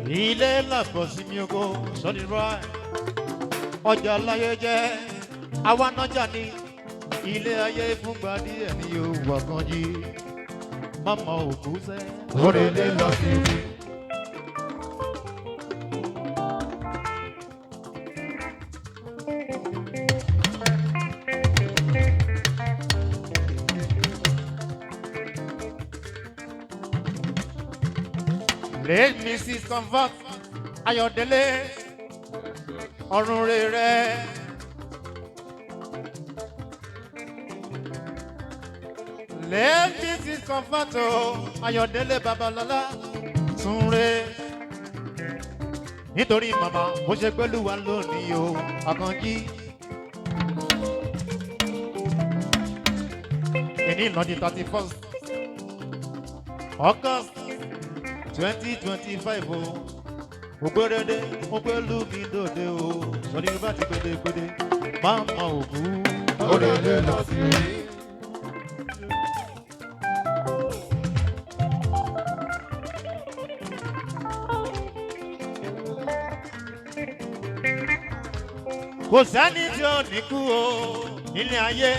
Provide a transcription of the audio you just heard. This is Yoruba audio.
ilé làbọ̀ sí mi oko sọ́ni rà ọjà láyé jẹ́ àwa nájà ní ilé ayé fúngbà díẹ̀ ní yóò wà kan jí mama òkú sẹ́ òrèlé lọ sí mi. Let Mrs. Comfort Ayọ̀délé ọ̀run rere. Let Mrs. Comfort Ayọ̀délé Babalọ́lá súnre. Nítorí màmá mo ṣe pẹ̀lú wa lónìí o Àkànjí. Èní lọ di 31st August 2025 o. Ògbérèdé mo pẹ̀lú mi dòde o. Sọ̀rí bá ti gbèdégbèdé máma òkú. Òrèlé lọ sí i. Kò sẹ́ni tí ò ní kú o nílé ayé.